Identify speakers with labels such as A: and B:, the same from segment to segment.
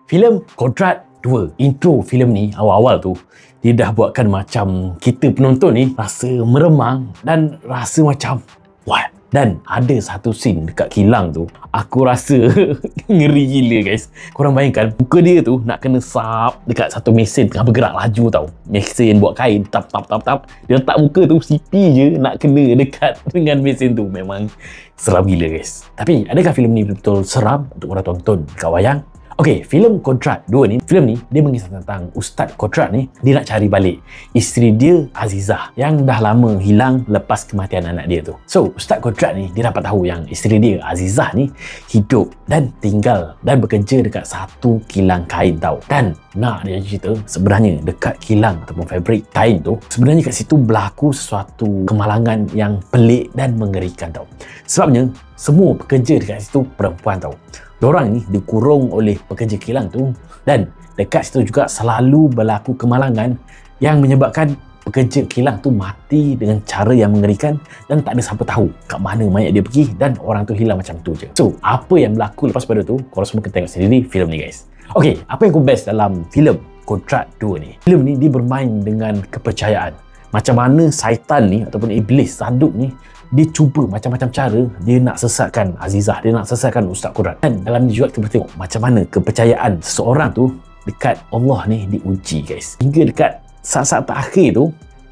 A: Filem Kodrat 2, intro filem ni awal-awal tu dia dah buatkan macam kita penonton ni rasa meremang dan rasa macam what? Dan ada satu scene dekat kilang tu aku rasa ngeri gila guys. Korang bayangkan muka dia tu nak kena sap dekat satu mesin tengah bergerak laju tau. Mesin buat kain tap. Dia letak muka tu sipi je nak kena dekat dengan mesin tu. Memang seram gila guys. Tapi adakah filem ni betul-betul seram untuk korang tonton dekat wayang? Okey, filem Kodrat 2 ni, filem ni dia mengisah tentang Ustaz Kodrat ni, dia nak cari balik isteri dia Azizah yang dah lama hilang lepas kematian anak dia tu. So, Ustaz Kodrat ni dia dapat tahu yang isteri dia Azizah ni hidup dan tinggal dan bekerja dekat satu kilang kain tau. Dan nak dia cerita sebenarnya dekat kilang ataupun fabrik kain tu sebenarnya kat situ berlaku sesuatu kemalangan yang pelik dan mengerikan tau. Sebabnya semua pekerja dekat situ perempuan tau. Diorang ni dikurung oleh pekerja kilang tu dan dekat situ juga selalu berlaku kemalangan yang menyebabkan pekerja kilang tu mati dengan cara yang mengerikan dan tak ada siapa tahu kat mana mayat dia pergi dan orang tu hilang macam tu je. So, apa yang berlaku lepas pada tu, korang semua kena tengok sendiri filem ni guys. Okey, apa yang aku best dalam filem Kodrat 2 ni? Filem ni dia bermain dengan kepercayaan. Macam mana syaitan ni ataupun iblis saduk ni dia cuba macam-macam cara dia nak sesatkan Azizah, dia nak sesatkan Ustaz Kodrat. Dan dalam ni juga kita boleh tengok macam mana kepercayaan seseorang tu dekat Allah ni diuji guys. Hingga dekat saat-saat terakhir tu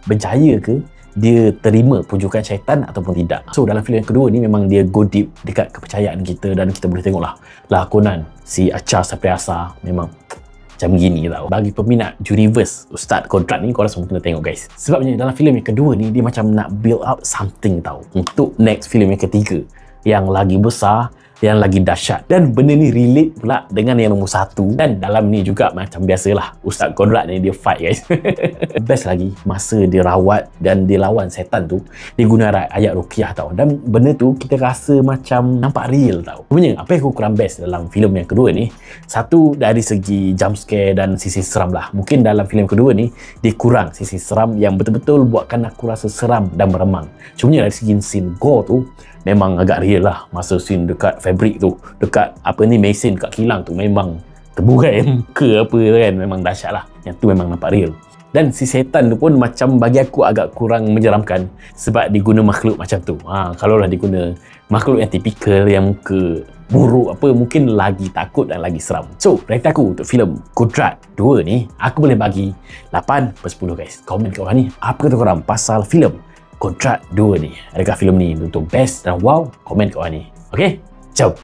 A: berjaya ke dia terima pujukan syaitan ataupun tidak. So dalam filem yang kedua ni memang dia go deep dekat kepercayaan kita dan kita boleh tengoklah lakonan si Acha Sapriasa memang macam gini tau. Bagi peminat Juriverse Ustaz Kodrat ni, korang semua kena tengok guys. Sebabnya dalam filem yang kedua ni dia macam nak build up something tau untuk next filem yang ketiga yang lagi besar, yang lagi dahsyat. Dan benda ni relate pula dengan yang nombor satu. Dan dalam ni juga macam biasalah Ustaz Kodrat ni dia fight guys. Best lagi masa dia rawat dan dia lawan setan tu, dia guna ayat ruqyah tau. Dan benda tu kita rasa macam nampak real tau. Sebenarnya apa yang aku kurang best dalam filem yang kedua ni, satu dari segi jump scare dan sisi seram lah. Mungkin dalam filem kedua ni dia kurang sisi seram yang betul-betul buatkan aku rasa seram dan meremang. Cumanya dari segi scene gore tu memang agak real lah. Masa scene dekat fabrik tu, dekat apa ni mesin kat kilang tu memang terburai muka apa kan, memang dahsyat lah. Yang tu memang nampak real. Dan si setan tu pun macam bagi aku agak kurang menyeramkan sebab diguna makhluk macam tu. Kalau lah diguna makhluk yang tipikal yang muka buruk apa, mungkin lagi takut dan lagi seram. So, rating aku untuk filem Kodrat 2 ni, aku boleh bagi 8/10 guys. Komen kat bawah ni, apa kata korang pasal filem Kodrat 2 ni? Adakah filem ni untuk best dan wow? Komen kat bawah ni. Okay? Ciao!